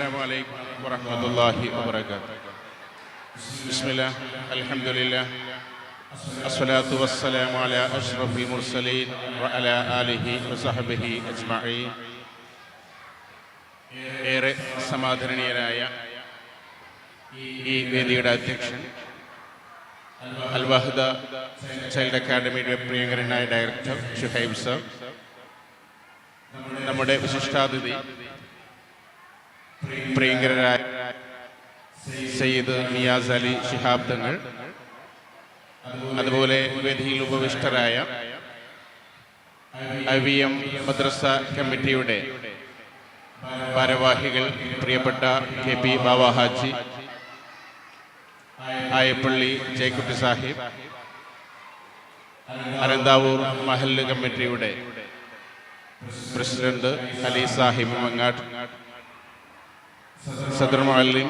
السلام عليكم ورحمة الله وبركاته. بسم الله الحمد لله الصلاة والسلام على أشرف المرسلين وعلى آله وصحبه أجمعين. ഏറെ സമാദരണീയരായ ഈ വേദിയുടെ അധ്യക്ഷൻ, അൽ വഹദ ചൈൽഡ് അക്കാഡമിയുടെ പ്രിയങ്കരനായ ഡയറക്ടർ ഷുഹൈബ് സർ, നമ്മുടെ വിശിഷ്ടാതിഥി പ്രിയങ്കരനായ സയ്യിദ് നിയാസ് അലി ശിഹാബ് തങ്ങൾ, അതുപോലെ വേദിയിൽ ഉപവിഷ്ടരായ IVM മദ്രസ കമ്മിറ്റിയുടെ ഭാരവാഹികൾ, പ്രിയപ്പെട്ട KP ബാവ ഹാജി, ആയപ്പള്ളി ജയക്കുട്ടി സാഹിബ്, അനന്താവൂർ മഹല്ല് കമ്മിറ്റിയുടെ പ്രസിഡന്റ് അലി സാഹിബ് മങ്ങാട്ട്, സദർ മുഅല്ലിം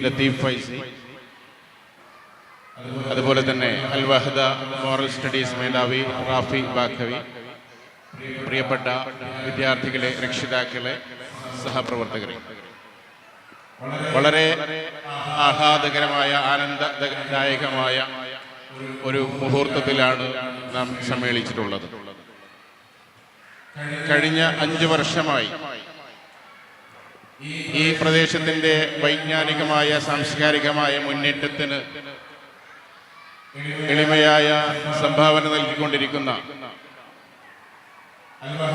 ലത്തീഫ് ഫൈസി, അതുപോലെ തന്നെ അൽ വഹദ മോറൽ സ്റ്റഡീസ് മേധാവി റാഫി ബാഖവി, പ്രിയപ്പെട്ട വിദ്യാർത്ഥികളെ, രക്ഷിതാക്കളെ, സഹപ്രവർത്തകരെ, വളരെ ആഹ്ലാദകരമായ ആനന്ദദായകമായ ഒരു മുഹൂർത്തത്തിലാണ് നാം സമ്മേളിച്ചിട്ടുള്ളത്. കഴിഞ്ഞ 5 വർഷമായി ഈ പ്രദേശത്തിൻ്റെ വൈജ്ഞാനികമായ സാംസ്കാരികമായ മുന്നേറ്റത്തിന് എളിമയായ സംഭാവന നൽകിക്കൊണ്ടിരിക്കുന്ന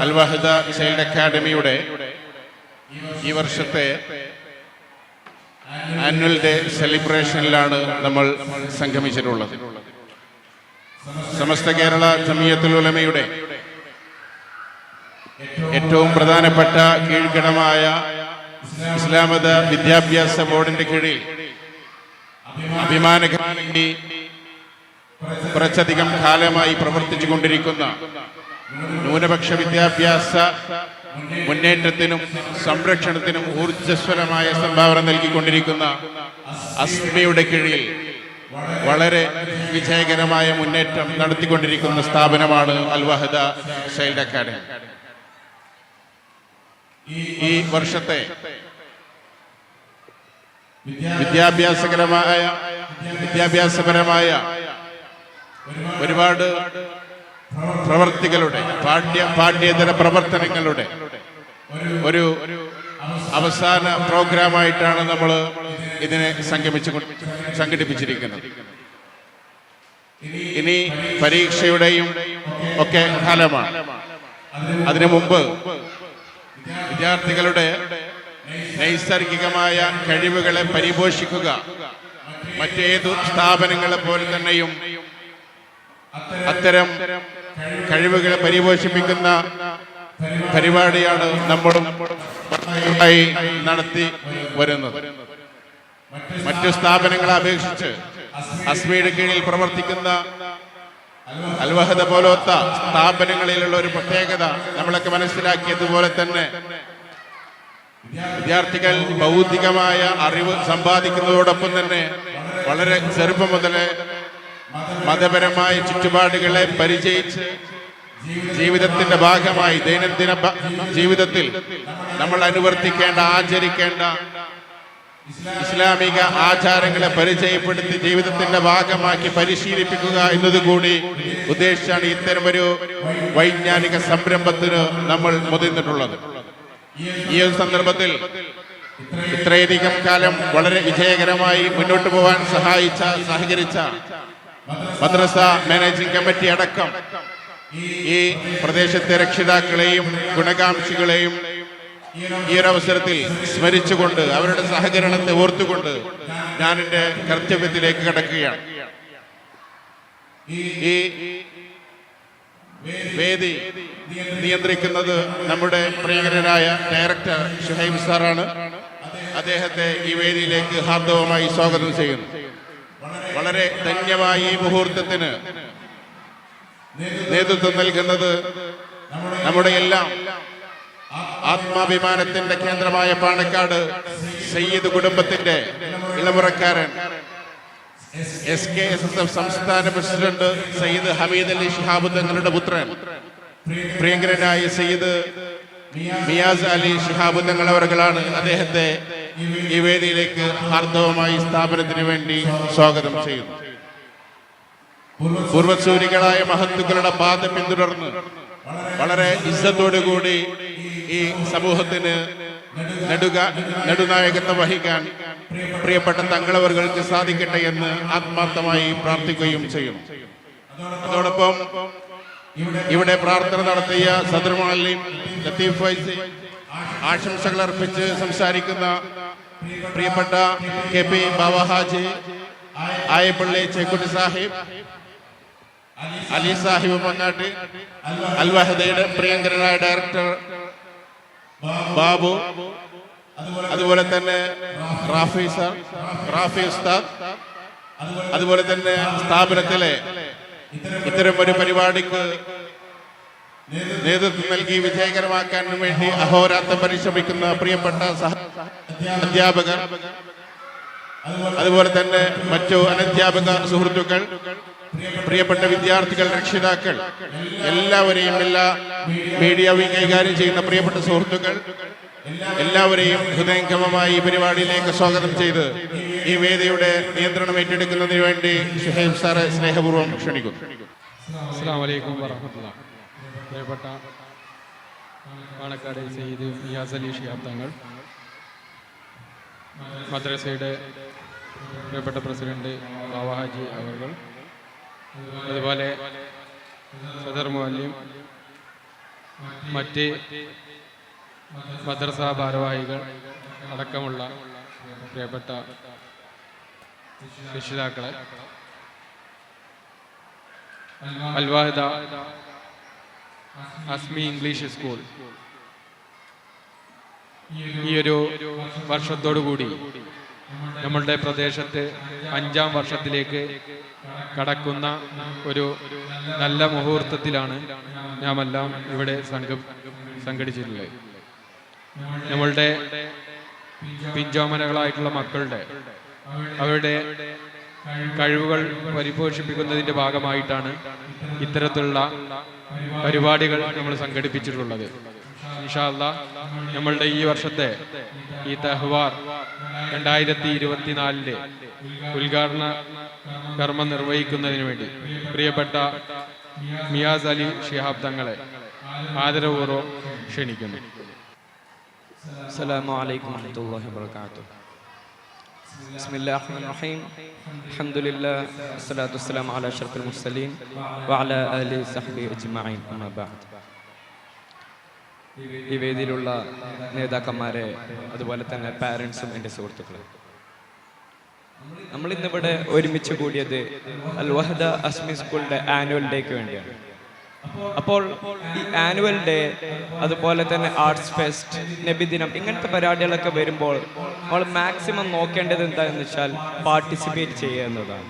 അൽ വഹദ ചൈൽഡ് അക്കാഡമിയുടെ ഈ വർഷത്തെ ആനുവൽ ഡേ സെലിബ്രേഷനിലാണ് നമ്മൾ സംഗമിച്ചിട്ടുള്ളത്. സമസ്ത കേരള ജമിയത്തുൽ ഉലമയുടെ ഏറ്റവും പ്രധാനപ്പെട്ട കീഴ്ഘടകമായ ഇസ്ലാമത വിദ്യാഭ്യാസ ബോർഡിന്റെ കീഴിൽ അഭിമാനകരമായി കുറച്ചധികം കാലമായി പ്രവർത്തിച്ചു കൊണ്ടിരിക്കുന്ന ന്യൂനപക്ഷ വിദ്യാഭ്യാസ മുന്നേറ്റത്തിനും സംരക്ഷണത്തിനും ഊർജ്ജസ്വലമായ സംഭാവന നൽകിക്കൊണ്ടിരിക്കുന്ന അസ്മയുടെ കീഴിൽ വളരെ വിജയകരമായ മുന്നേറ്റം നടത്തിക്കൊണ്ടിരിക്കുന്ന സ്ഥാപനമാണ് അൽ വഹദ ചൈൽഡ് അക്കാഡമി. ഈ വർഷത്തെ വിദ്യാഭ്യാസപരമായ ഒരുപാട് പ്രവർത്തികളുടെ പാഠ്യേതര പ്രവർത്തനങ്ങളുടെ ഒരു അവസാന പ്രോഗ്രാമായിട്ടാണ് നമ്മൾ ഇതിനെ സംഘടിപ്പിച്ചിരിക്കുന്നത്. ഇനി പരീക്ഷയുടെയും ഒക്കെ കാലമാണ്. അതിനു മുമ്പ് വിദ്യാർത്ഥികളുടെ നൈസർഗികമായ കഴിവുകളെ പരിപോഷിക്കുക മറ്റേതു സ്ഥാപനങ്ങളെ പോലെ തന്നെയും അത്തരം കഴിവുകളെ പരിപോഷിപ്പിക്കുന്ന പരിപാടിയാണ് നമ്മളും നടത്തി വരുന്നത്. മറ്റു സ്ഥാപനങ്ങളെ അപേക്ഷിച്ച് അസ്മിയുടെ കീഴിൽ പ്രവർത്തിക്കുന്ന അൽ വഹദ പോലത്തെ സ്ഥാപനങ്ങളിലുള്ള ഒരു പ്രത്യേകത നമ്മളൊക്കെ മനസ്സിലാക്കിയതുപോലെ തന്നെ വിദ്യാർത്ഥികൾ ഭൗതികമായ അറിവ് സമ്പാദിക്കുന്നതോടൊപ്പം തന്നെ വളരെ ചെറുപ്പം മുതലേ മതപരമായ ചുറ്റുപാടുകളെ പരിചയിച്ച് ജീവിതത്തിന്റെ ഭാഗമായി ദൈനംദിന ജീവിതത്തിൽ നമ്മൾ അനുവർത്തിക്കേണ്ട, ആചരിക്കേണ്ട ഇസ്ലാമിക ആചാരങ്ങളെ പരിചയപ്പെടുത്തി ജീവിതത്തിന്റെ ഭാഗമാക്കി പരിശീലിപ്പിക്കുക എന്നതുകൂടി ഉദ്ദേശിച്ചാണ് ഇത്തരമൊരു വൈജ്ഞാനിക സംരംഭത്തിന് നമ്മൾ മുതിർന്നിട്ടുള്ളത്. ഈ ഒരു സന്ദർഭത്തിൽ ഇത്രയധികം കാലം വളരെ വിജയകരമായി മുന്നോട്ട് പോകാൻ സഹകരിച്ച മദ്രസ മാനേജിംഗ് കമ്മിറ്റി അടക്കം ഈ പ്രദേശത്തെ രക്ഷിതാക്കളെയും ഗുണകാംക്ഷികളെയും ഈ ഒരു അവസരത്തിൽ സ്മരിച്ചുകൊണ്ട് അവരുടെ സഹകരണത്തെ ഓർത്തുകൊണ്ട് ഞാൻ എൻ്റെ കർത്തവ്യത്തിലേക്ക് കടക്കുകയാണ്. ഈ വേദി നിയന്ത്രിക്കുന്നത് നമ്മുടെ പ്രിയങ്കരനായ ഡയറക്ടർ ഷുഹൈബ് സാറാണ്. അദ്ദേഹത്തെ ഈ വേദിയിലേക്ക് ഹാർദവമായി സ്വാഗതം ചെയ്യുന്നു. വളരെ ധന്യമായ ഈ മുഹൂർത്തത്തിന് നേതൃത്വം നൽകുന്നത് നമ്മുടെ എല്ലാം ആത്മാഭിമാനത്തിന്റെ കേന്ദ്രമായ പാണക്കാട് സയ്യിദ് കുടുംബത്തിന്റെ ഇളമുറക്കാരൻ SKSSF സംസ്ഥാന പ്രസിഡന്റ് സയ്യിദ് ഹമീദ് അലി ശിഹാബ് തങ്ങളുടെ പുത്രൻ, പ്രിയങ്കരനായ സയ്യിദ് മിയാസ് അലി ശിഹാബ് തങ്ങൾ അവர்களാണ് അദ്ദേഹത്തെ ഈ വേദിയിലേക്ക് ഹാർദവമായി സ്ഥാപനത്തിന് വേണ്ടി സ്വാഗതം ചെയ്യുന്നു. പൂർവസൂരികളായ മഹത്തുക്കളുടെ പാത പിന്തുടർന്ന് വളരെ ഇസ്സത്തോടുകൂടി ഈ സമൂഹത്തിന് നെടുനായകത്വം വഹിക്കാൻ പ്രിയപ്പെട്ട തങ്ങളവർക്ക് സാധിക്കട്ടെ എന്ന് ആത്മാർത്ഥമായി പ്രാർത്ഥിക്കുകയും ചെയ്യും. അതോടൊപ്പം ഇവിടെ പ്രാർത്ഥന നടത്തിയ സദർ മുഅല്ലിം ലത്തീഫ് ഫൈസി, ആശംസകൾ അർപ്പിച്ച് സംസാരിക്കുന്ന പ്രിയപ്പെട്ട KP ബാവ ഹാജി, ആയപ്പള്ളി ചേക്കുട്ടി സാഹിബ്, അലി സാഹിബ് മങ്ങാട്ട്, അൽ വഹദയുടെ പ്രിയങ്കരനായ ഡയറക്ടർ ബാബു, അതുപോലെ തന്നെ റാഫി ഉസ്താദ്, അതുപോലെ തന്നെ സ്ഥാപനത്തിലെ ഇത്തരം ഒരു പരിപാടിക്ക് നേതൃത്വം നൽകി വിജയകരമാക്കാൻ വേണ്ടി അഹോരാത്രം പരിശ്രമിക്കുന്ന പ്രിയപ്പെട്ട അധ്യാപകർ, അതുപോലെ തന്നെ മറ്റു അനധ്യാപക സുഹൃത്തുക്കൾ, പ്രിയപ്പെട്ട വിദ്യാർത്ഥികൾ, രക്ഷിതാക്കൾ, എല്ലാവരെയും, എല്ലാ മീഡിയ കൈകാര്യം ചെയ്യുന്ന പ്രിയപ്പെട്ട സുഹൃത്തുക്കൾ എല്ലാവരെയും ഹൃദയംഗമമായി ഈ പരിപാടിയിലേക്ക് സ്വാഗതം ചെയ്ത് ഈ വേദിയുടെ നിയന്ത്രണം ഏറ്റെടുക്കുന്നതിന് വേണ്ടി ഷുഹൈബ് സാറെ സ്നേഹപൂർവ്വം ക്ഷണിക്കുന്നു. അസ്സലാമു അലൈക്കും വറഹ്മത്തുള്ളാഹി. പ്രിയപ്പെട്ട പാണക്കാട് സയ്യിദ് മിയാസ് അലി ശിഹാബ് തങ്ങൾ, മദ്രസയുടെ പ്രിയപ്പെട്ട പ്രസിഡന്റ് ബാവ ഹാജി അവർ, അതുപോലെ സദർ മുഅല്ലിം, മറ്റ് മദ്രസ ഭാരവാഹികൾ അടക്കമുള്ള പ്രിയപ്പെട്ട രക്ഷിതാക്കളെ, അൽ വഹദ അസ്മി ഇംഗ്ലീഷ് സ്കൂൾ ഈ ഒരു വർഷത്തോടുകൂടി നമ്മളുടെ പ്രദേശത്ത് 5ാം വർഷത്തിലേക്ക് കടക്കുന്ന ഒരു നല്ല മുഹൂർത്തത്തിലാണ് നാമെല്ലാം ഇവിടെ സംഘടിച്ചിട്ടുള്ളത്. നമ്മളുടെ പിഞ്ചോമനകളായിട്ടുള്ള മക്കളുടെ അവരുടെ കഴിവുകൾ പരിപോഷിപ്പിക്കുന്നതിൻ്റെ ഭാഗമായിട്ടാണ് ഇത്തരത്തിലുള്ള പരിപാടികൾ നമ്മൾ സംഘടിപ്പിച്ചിട്ടുള്ളത്. ഇൻഷാ അല്ലാഹ് നമ്മളുടെ ഈ വർഷത്തെ ഈ തഹ്വാർ 2024 ഉദ്ഘാടന കർമ്മം നിർവഹിക്കുന്നതിന് വേണ്ടി പ്രിയപ്പെട്ട മിയാസ് അലി ശിഹാബ് തങ്ങളെ ആദരപൂർവ്വം ക്ഷണിക്കുന്നു. السلام عليكم ورحمة الله وبركاته. بسم الله الرحمن الرحيم. الحمد لله والصلاة والسلام على أشرف المرسلين وعلى آله وصحبه أجمعين. أما بعد. ഈ വേദിയിലുള്ള നേതാക്കന്മാരെ, അതുപോലെ തന്നെ പാരൻസും എൻ്റെ സുഹൃത്തുക്കളെ, നമ്മൾ ഇന്നിവിടെ ഒരുമിച്ച് കൂടിയത് അൽ വഹദ അസ്മി സ്കൂളിൻ്റെ ആനുവൽ ഡേക്ക് വേണ്ടിയാണ്. അപ്പോൾ ഈ ആനുവൽ ഡേ, അതുപോലെ തന്നെ ആർട്സ് ഫെസ്റ്റ്, നബിദിനം, ഇങ്ങനത്തെ പരിപാടികളൊക്കെ വരുമ്പോൾ നമ്മൾ മാക്സിമം നോക്കേണ്ടത് എന്താണെന്ന് വെച്ചാൽ പാർട്ടിസിപ്പേറ്റ് ചെയ്യുക എന്നതാണ്.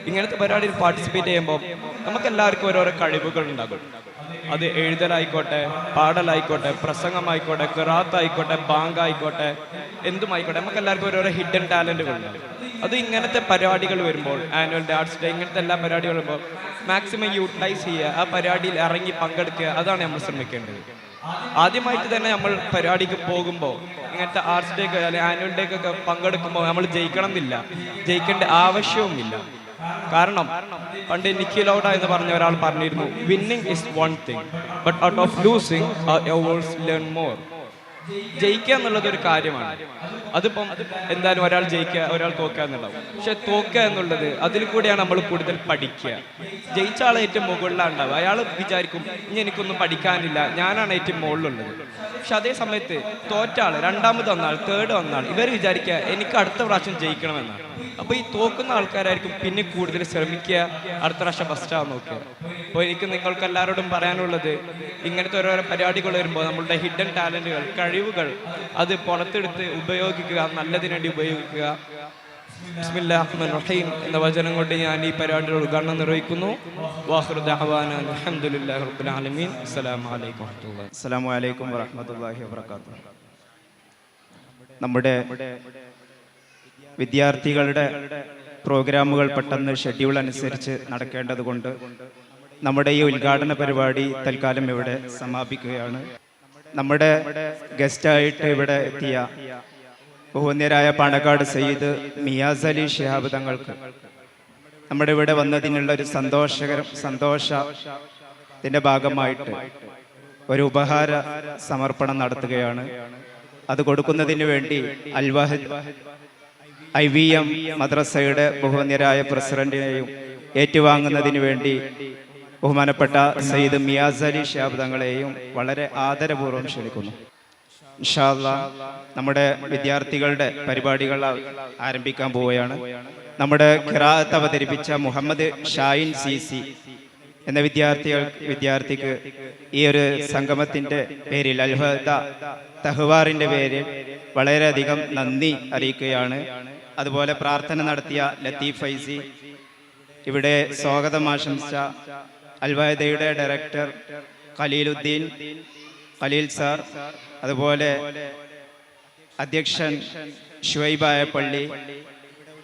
ഇങ്ങനത്തെ പരിപാടിയിൽ പാർട്ടിസിപ്പേറ്റ് ചെയ്യുമ്പോൾ നമുക്കെല്ലാവർക്കും ഓരോരോ കഴിവുകൾ ഉണ്ടാകും. അത് എഴുതലായിക്കോട്ടെ, പാടലായിക്കോട്ടെ, പ്രസംഗമായിക്കോട്ടെ, ഖിറാത്ത് ആയിക്കോട്ടെ, ബാങ്ക് ആയിക്കോട്ടെ, എന്തുമായിക്കോട്ടെ, നമുക്ക് എല്ലാവർക്കും ഓരോരോ ഹിഡൻ ടാലൻറ്റുകൾ ഉണ്ട്. അത് ഇങ്ങനത്തെ പരിപാടികൾ വരുമ്പോൾ, ആനുവൽ ഡേ, ആർട്സ് ഡേ, ഇങ്ങനത്തെ എല്ലാ പരിപാടികളും വരുമ്പോൾ മാക്സിമം യൂട്ടിലൈസ് ചെയ്യുക, ആ പരിപാടിയിൽ ഇറങ്ങി പങ്കെടുക്കുക, അതാണ് നമ്മൾ ശ്രമിക്കേണ്ടത്. ആദ്യമായിട്ട് തന്നെ നമ്മൾ പരിപാടിക്ക് പോകുമ്പോൾ, ഇങ്ങനത്തെ ആർട്സ് ഡേക്ക് അല്ലെങ്കിൽ ആനുവൽ ഡേക്കൊക്കെ പങ്കെടുക്കുമ്പോൾ നമ്മൾ ജയിക്കണം എന്നില്ല, ജയിക്കേണ്ട ആവശ്യവുമില്ല. കാരണം പണ്ട് നിക്കി ലൗഡ എന്ന് പറഞ്ഞ ഒരാൾ പറഞ്ഞിരുന്നു, winning is one thing but out of losing learn more. ജയിക്കുക എന്നുള്ളത് ഒരു കാര്യമാണ്. അതിപ്പം എന്തായാലും ഒരാൾ ജയിക്കുക, ഒരാൾ തോക്കുക എന്നുണ്ടാവും. പക്ഷെ തോക്കുക എന്നുള്ളത്, അതിൽ കൂടെയാണ് നമ്മൾ കൂടുതൽ പഠിക്കുക. ജയിച്ച ആൾ ഏറ്റവും മുകളിലാണ് ഉണ്ടാവുക. അയാൾ വിചാരിക്കും ഇനി എനിക്കൊന്നും പഠിക്കാനില്ല, ഞാനാണ് ഏറ്റവും മുകളിലുള്ളത്. പക്ഷെ അതേ സമയത്ത് തോറ്റ ആൾ, രണ്ടാമത് വന്നാൾ, തേർഡ് വന്നാൾ, ഇവർ വിചാരിക്കുക എനിക്ക് അടുത്ത പ്രാവശ്യം ജയിക്കണമെന്നാണ്. അപ്പോൾ ഈ തോക്കുന്ന ആൾക്കാരായിരിക്കും പിന്നെ കൂടുതൽ ശ്രമിക്കുക, അടുത്ത പ്രാവശ്യം ഫസ്റ്റ് ആവാൻ നോക്കുക. അപ്പോൾ എനിക്ക് നിങ്ങൾക്ക് എല്ലാവരോടും പറയാനുള്ളത്, ഇങ്ങനത്തെ ഓരോരോ പരിപാടികൾ വരുമ്പോൾ നമ്മളുടെ ഹിഡൻ ടാലൻറ്റുകൾ, കഴിവുകൾ, അത് പുറത്തെടുത്ത് ഉപയോഗിക്കുക, നല്ലതിന് വേണ്ടി ഉപയോഗിക്കുക. ബിസ്മില്ലാഹിർ റഹ്മാനിർ റഹീം എന്ന വചനം കൊണ്ട് ഞാൻ ഈ പരിപാടിയുടെ ഉദ്ഘാടനം നിർവഹിക്കുന്നു. വാഖിറു ദഅവാന അൽഹംദുലില്ലാഹി റബ്ബിൽ ആലമീൻ. അസ്സലാമു അലൈക്കും വറഹ്മത്തുള്ളാഹി. അസ്സലാമു അലൈക്കും വറഹ്മത്തുള്ളാഹി വബറകാതുഹു. നമ്മുടെ വിദ്യാർത്ഥികളുടെ പ്രോഗ്രാമുകൾ പെട്ടെന്ന് ഷെഡ്യൂൾ അനുസരിച്ച് നടക്കേണ്ടതുകൊണ്ട് നമ്മുടെ ഈ ഉദ്ഘാടന പരിപാടി തൽക്കാലം ഇവിടെ സമാപിക്കുകയാണ്. നമ്മുടെ ഗസ്റ്റായിട്ട് ഇവിടെ എത്തിയ ബഹുവന്യരായ പാണക്കാട് സയ്യിദ് മിയാസ് അലി ശിഹാബ് തങ്ങൾക്ക് നമ്മുടെ ഇവിടെ വന്നതിനുള്ള ഒരു സന്തോഷത്തിൻ്റെ ഭാഗമായിട്ട് ഒരു ഉപഹാര സമർപ്പണം നടത്തുകയാണ്. അത് കൊടുക്കുന്നതിന് വേണ്ടി അൽവഹദ് IVM മദ്രസയുടെ ബഹുവന്യരായ പ്രസിഡന്റിനെയും ഏറ്റുവാങ്ങുന്നതിന് വേണ്ടി ബഹുമാനപ്പെട്ട സയ്യിദ് മിയാസ് അലി ശിഹാബ് തങ്ങളെയും വളരെ ആദരപൂർവ്വം ക്ഷണിക്കുന്നു. ഇൻഷാ അല്ലാഹ് നമ്മുടെ വിദ്യാർത്ഥികളുടെ പരിപാടികൾ ആരംഭിക്കാൻ പോവുകയാണ്. നമ്മുടെ ഖിറാഅത്ത് അവതരിപ്പിച്ച മുഹമ്മദ് ഷാഹിൻ CC എന്ന വിദ്യാർത്ഥിക്ക് ഈ ഒരു സംഗമത്തിന്റെ പേരിൽ അൽഹദ തഹ്വാറിന്റെ പേരിൽ വളരെയധികം നന്ദി അറിയിക്കുകയാണ്. അതുപോലെ പ്രാർത്ഥന നടത്തിയ ലത്തീഫ് ഫൈസി, ഇവിടെ സ്വാഗതം ആശംസിച്ച അൽവഹദയുടെ ഡയറക്ടർ ഖലീലുദ്ദീൻ ഖലീൽ സാർ, അതുപോലെ അധ്യക്ഷൻ ഷുഐബ് ആയപ്പള്ളി,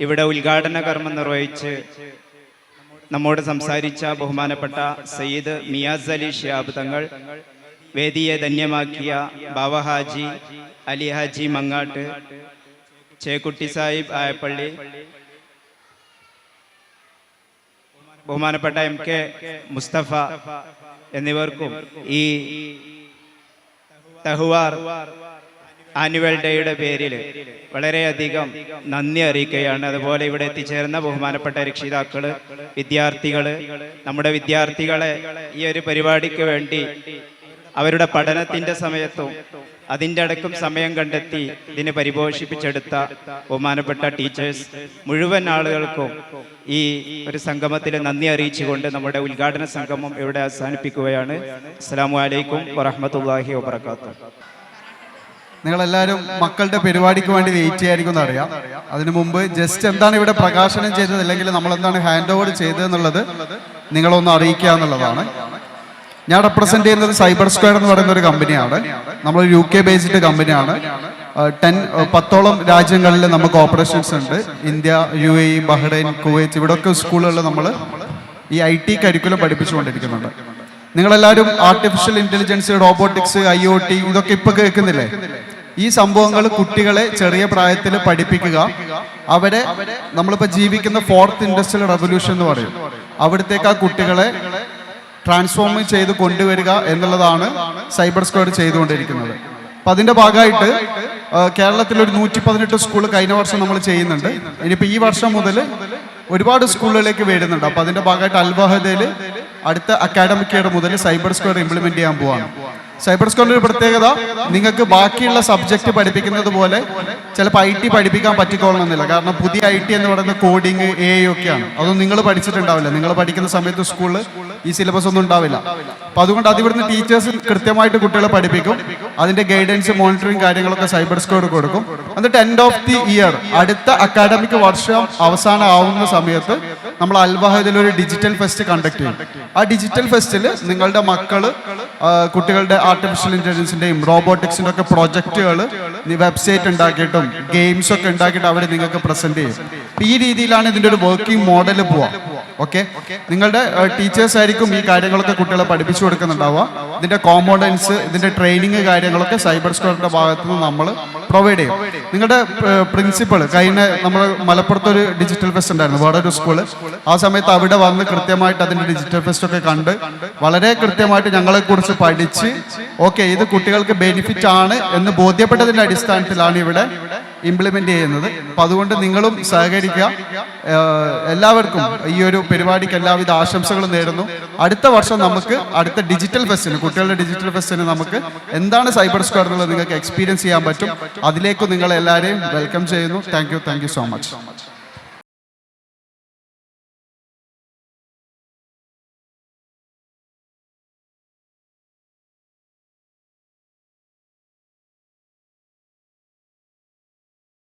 ഇവിടെ ഉദ്ഘാടന കർമ്മം നിർവഹിച്ച് നമ്മോട് സംസാരിച്ച ബഹുമാനപ്പെട്ട സയ്യിദ് മിയാസ് അലി ശിഹാബ് തങ്ങൾ, വേദിയെ ധന്യമാക്കിയ ബാവ ഹാജി അലി ഹാജി മങ്ങാട്ട്, ചേക്കുട്ടി സാഹിബ് ആയപ്പള്ളി, ബഹുമാനപ്പെട്ട MK മുസ്തഫ എന്നിവർക്കും ഈ തഹ്വാർ ആനുവൽ ഡേയുടെ പേരിൽ വളരെയധികം നന്ദി അറിയിക്കുകയാണ്. അതുപോലെ ഇവിടെ എത്തിച്ചേർന്ന ബഹുമാനപ്പെട്ട രക്ഷിതാക്കള്, വിദ്യാർത്ഥികള്, നമ്മുടെ വിദ്യാർത്ഥികളെ ഈ ഒരു പരിപാടിക്ക് വേണ്ടി അവരുടെ പഠനത്തിന്റെ സമയത്തും അതിൻ്റെ അടക്കം സമയം കണ്ടെത്തി ഇതിനെ പരിപോഷിപ്പിച്ചെടുത്ത ബഹുമാനപ്പെട്ട ടീച്ചേഴ്സ്, മുഴുവൻ ആളുകൾക്കും ഈ ഒരു സംഗമത്തിൽ നന്ദി അറിയിച്ചുകൊണ്ട് നമ്മുടെ ഉദ്ഘാടന സംഗമം ഇവിടെ അവസാനിപ്പിക്കുകയാണ്. അസ്സലാമു അലൈക്കും വറഹ്മത്തുള്ളാഹി വബറകാതുഹു. നിങ്ങളെല്ലാവരും മക്കളുടെ പരിപാടിക്ക് വേണ്ടി വെയിറ്റ് ചെയ്യായിരിക്കും എന്നറിയാം. അതിനു മുമ്പ് ജസ്റ്റ് എന്താണ് ഇവിടെ പ്രകാശനം ചെയ്തത്, അല്ലെങ്കിൽ നമ്മൾ എന്താണ് ഹാൻഡ് ഓവർ ചെയ്തതെന്നുള്ളത് നിങ്ങളൊന്ന് അറിയിക്കുക എന്നുള്ളതാണ്. ഞാൻ റെപ്രസെന്റ് ചെയ്യുന്നത് സൈബർ സ്ക്വയർ എന്ന് പറയുന്ന ഒരു കമ്പനിയാണ്. നമ്മൾ UK ബേസ്ഡ് കമ്പനിയാണ്. 10ഓളം രാജ്യങ്ങളിൽ നമുക്ക് ഓപ്പറേഷൻസ് ഉണ്ട്. ഇന്ത്യ, UAE, ബഹ്റൈൻ, കുവൈറ്റ്, ഇവിടെയൊക്കെ സ്കൂളുകളിൽ നമ്മൾ ഈ IT കരിക്കുലം പഠിപ്പിച്ചുകൊണ്ടിരിക്കുന്നുണ്ട്. നിങ്ങളെല്ലാവരും ആർട്ടിഫിഷ്യൽ ഇന്റലിജൻസ്, റോബോട്ടിക്സ്, IoT ഇതൊക്കെ ഇപ്പൊ കേൾക്കുന്നില്ലേ? ഈ സംഭവങ്ങൾ കുട്ടികളെ ചെറിയ പ്രായത്തിൽ പഠിപ്പിക്കുക, അവരെ നമ്മളിപ്പോൾ ജീവിക്കുന്ന 4th ഇൻഡസ്ട്രിയൽ റവല്യൂഷൻ എന്ന് പറയും, അവിടത്തേക്ക് ആ കുട്ടികളെ ട്രാൻസ്ഫോം ചെയ്ത് കൊണ്ടുവരിക എന്നുള്ളതാണ് സൈബർ സ്ക്വയർ ചെയ്തുകൊണ്ടിരിക്കുന്നത്. അപ്പം അതിൻ്റെ ഭാഗമായിട്ട് കേരളത്തിൽ ഒരു 118 സ്കൂൾ കഴിഞ്ഞ വർഷം നമ്മൾ ചെയ്യുന്നുണ്ട്. ഇനിയിപ്പോൾ ഈ വർഷം മുതൽ ഒരുപാട് സ്കൂളുകളിലേക്ക് വരുന്നുണ്ട്. അപ്പോൾ അതിൻ്റെ ഭാഗമായിട്ട് അൽവഹദയിൽ അടുത്ത അക്കാഡമിക് ഇയർ മുതൽ സൈബർ സ്ക്വയർ ഇംപ്ലിമെന്റ് ചെയ്യാൻ പോവാണ്. സൈബർ സ്ക്വയറിന്റെ ഒരു പ്രത്യേകത, നിങ്ങൾക്ക് ബാക്കിയുള്ള സബ്ജക്റ്റ് പഠിപ്പിക്കുന്നത് പോലെ ചിലപ്പോൾ IT പഠിപ്പിക്കാൻ പറ്റിക്കോളണമെന്നില്ല. കാരണം പുതിയ IT എന്ന് പറയുന്നത് കോഡിങ്, AI ഒക്കെയാണ്. അതൊന്നും നിങ്ങൾ പഠിച്ചിട്ടുണ്ടാവില്ല. നിങ്ങൾ പഠിക്കുന്ന സമയത്ത് സ്കൂളിൽ ഈ സിലബസ് ഒന്നും ഉണ്ടാവില്ല. അപ്പോൾ അതുകൊണ്ട് അതിവിടുന്ന് ടീച്ചേഴ്സ് കൃത്യമായിട്ട് കുട്ടികളെ പഠിപ്പിക്കും. അതിന്റെ ഗൈഡൻസ്, മോണിറ്ററിങ് കാര്യങ്ങളൊക്കെ സൈബർ സ്ക്വയർ കൊടുക്കും. എന്നിട്ട് എൻഡ് ഓഫ് ദി ഇയർ, അടുത്ത അക്കാഡമിക് വർഷം അവസാനം ആവുന്ന സമയത്ത് നമ്മൾ അൽവഹദിൽ ഒരു ഡിജിറ്റൽ ഫെസ്റ്റ് കണ്ടക്ട് ചെയ്യും. ആ ഡിജിറ്റൽ ഫെസ്റ്റിൽ നിങ്ങളുടെ മക്കള് കുട്ടികളുടെ ആർട്ടിഫിഷ്യൽ ഇന്റലിജൻസിന്റെയും റോബോട്ടിക്സിന്റെ ഒക്കെ പ്രൊജക്റ്റുകൾ വെബ്സൈറ്റ് ഉണ്ടാക്കിയിട്ടും ഗെയിംസ് ഒക്കെ ഉണ്ടാക്കിയിട്ട് അവിടെ നിങ്ങൾക്ക് പ്രസന്റ് ചെയ്യും. ഈ രീതിയിലാണ് ഇതിന്റെ ഒരു വർക്കിംഗ് മോഡൽ പോവാ. ഓക്കെ, നിങ്ങളുടെ ടീച്ചേഴ്സ് ആയിരിക്കും ഈ കാര്യങ്ങളൊക്കെ കുട്ടികളെ പഠിപ്പിച്ചു കൊടുക്കുന്നുണ്ടാവുക. ഇതിന്റെ കോമ്പോണൻസ്, ഇതിന്റെ ട്രെയിനിങ് കാര്യങ്ങളൊക്കെ സൈബർ സ്ക്വയറിന്റെ ഭാഗത്ത് നിന്ന് നമ്മൾ പ്രൊവൈഡ് ചെയ്യും. നിങ്ങളുടെ പ്രിൻസിപ്പൾ കഴിഞ്ഞ നമ്മൾ മലപ്പുറത്ത് ഒരു ഡിജിറ്റൽ ഫെസ്റ്റ് ഉണ്ടായിരുന്നു, വേറെ ഒരു സ്കൂള്. ആ സമയത്ത് അവിടെ വന്ന് കൃത്യമായിട്ട് അതിന്റെ ഡിജിറ്റൽ ഫെസ്റ്റ് ഒക്കെ കണ്ട് വളരെ കൃത്യമായിട്ട് ഞങ്ങളെ കുറിച്ച് പഠിച്ച് ഓക്കെ ഇത് കുട്ടികൾക്ക് ബെനിഫിറ്റ് ആണ് എന്ന് ബോധ്യപ്പെട്ടതിന്റെ അടിസ്ഥാനത്തിലാണ് ഇവിടെ ഇംപ്ലിമെന്റ് ചെയ്യുന്നത്. അപ്പം അതുകൊണ്ട് നിങ്ങളും സഹകരിക്കുക. എല്ലാവർക്കും ഈ ഒരു പരിപാടിക്ക് എല്ലാവിധ ആശംസകളും നേരുന്നു. അടുത്ത വർഷം നമുക്ക് അടുത്ത ഡിജിറ്റൽ ഫെസ്റ്റിന്, കുട്ടികളുടെ ഡിജിറ്റൽ ഫെസ്റ്റിന് നമുക്ക് എന്താണ് സൈബർ സ്ക്വയർ എന്നുള്ളത് നിങ്ങൾക്ക് എക്സ്പീരിയൻസ് ചെയ്യാൻ പറ്റും. അതിലേക്ക് നിങ്ങൾ എല്ലാവരെയും വെൽക്കം ചെയ്യുന്നു. Thank you so much.